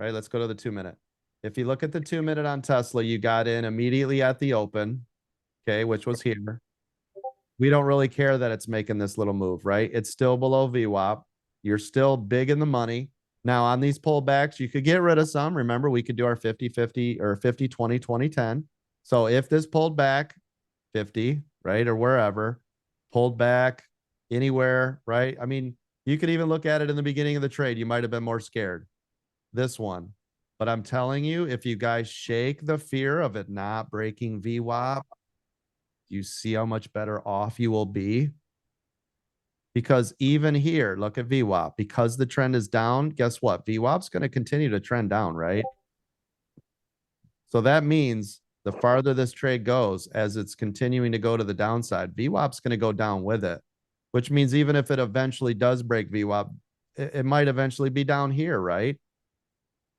right? Let's go to the 2-minute. If you look at the 2-minute on Tesla, you got in immediately at the open, okay, which was here. We don't really care that it's making this little move, right? It's still below VWAP. You're still big in the money. Now, on these pullbacks, you could get rid of some. Remember, we could do our 50-50 or 50-20, 20-10. So if this pulled back 50, right, or wherever, pulled back anywhere, right? I mean, you could even look at it in the beginning of the trade. You might have been more scared. This one. But I'm telling you, if you guys shake the fear of it not breaking VWAP, you see how much better off you will be. Because even here, look at VWAP. Because the trend is down, guess what? VWAP's going to continue to trend down, right? So that means the farther this trade goes, as it's continuing to go to the downside, VWAP's going to go down with it, which means even if it eventually does break VWAP, it might eventually be down here, right?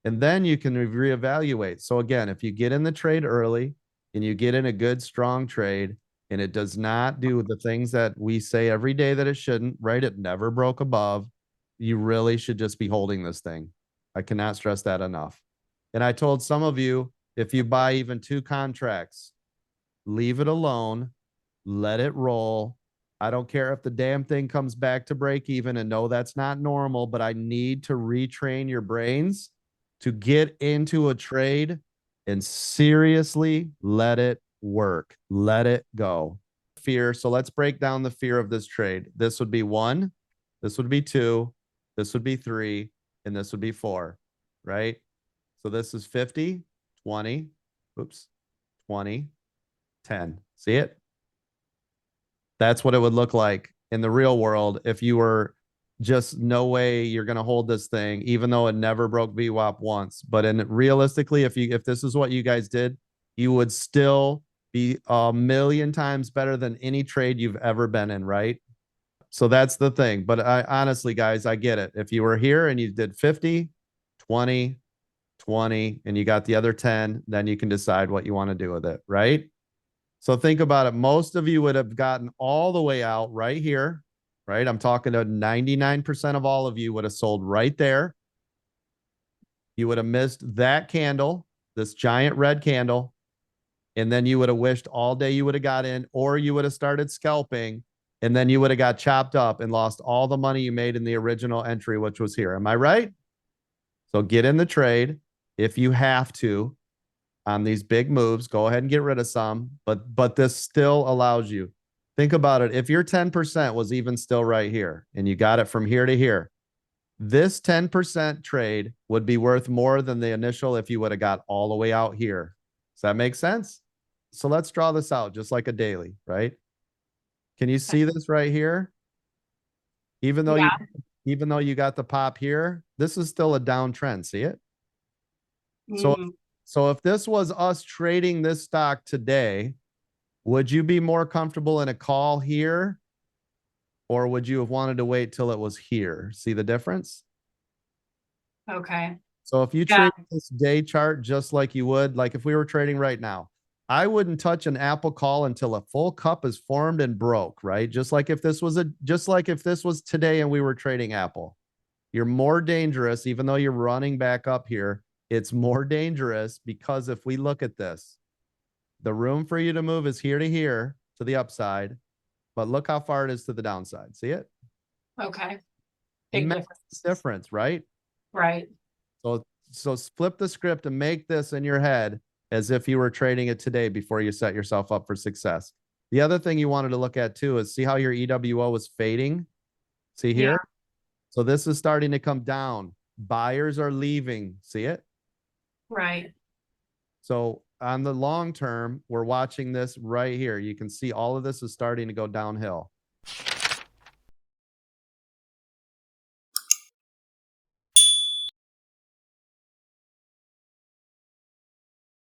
And then you can reevaluate. So again, if you get in the trade early and you get in a good, strong trade, and it does not do the things that we say every day that it shouldn't, right? It never broke above. You really should just be holding this thing. I cannot stress that enough. And I told some of you, if you buy even 2 contracts, leave it alone, let it roll. I don't care if the damn thing comes back to break even, and no, that's not normal, but I need to retrain your brains to get into a trade and seriously let it work. Let it go. Fear. So let's break down the fear of this trade. This would be 1, this would be 2, this would be 3, and this would be 4, right? So this is 50, 20, oops, 20, 10. See it? That's what it would look like in the real world if you were just no way you're going to hold this thing, even though it never broke VWAP once. But in realistically, if this is what you guys did, you would still be a million times better than any trade you've ever been in, right? So that's the thing. But I honestly, guys, I get it. If you were here and you did 50, 20, 20, and you got the other 10, then you can decide what you want to do with it, right? So think about it. Most of you would have gotten all the way out right here, right? I'm talking to 99% of all of you would have sold right there. You would have missed that candle, this giant red candle, and then you would have wished all day you would have got in, or you would have started scalping, and then you would have got chopped up and lost all the money you made in the original entry, which was here. Am I right? So get in the trade if you have to on these big moves. Go ahead and get rid of some, but this still allows you. Think about it. If your 10% was even still right here and you got it from here to here, this 10% trade would be worth more than the initial if you would have got all the way out here. Does that make sense? So let's draw this out just like a daily, right? Can you see this right here? Even though you got the pop here, this is still a downtrend. See it? So if this was us trading this stock today, would you be more comfortable in a call here, or would you have wanted to wait till it was here? See the difference? Okay. So if you trade this day chart just like you would, like if we were trading right now, I wouldn't touch an Apple call until a full cup is formed and broke, right? Just like if this was today and we were trading Apple. You're more dangerous, even though you're running back up here. It's more dangerous because if we look at this, the room for you to move is here to here to the upside, but look how far it is to the downside. See it? Okay. Big difference, right? Right. So flip the script and make this in your head as if you were trading it today before you set yourself up for success. The other thing you wanted to look at too is see how your EWO was fading. See here? Yeah. So this is starting to come down. Buyers are leaving. See it? Right. So on the long term, we're watching this right here. You can see all of this is starting to go downhill.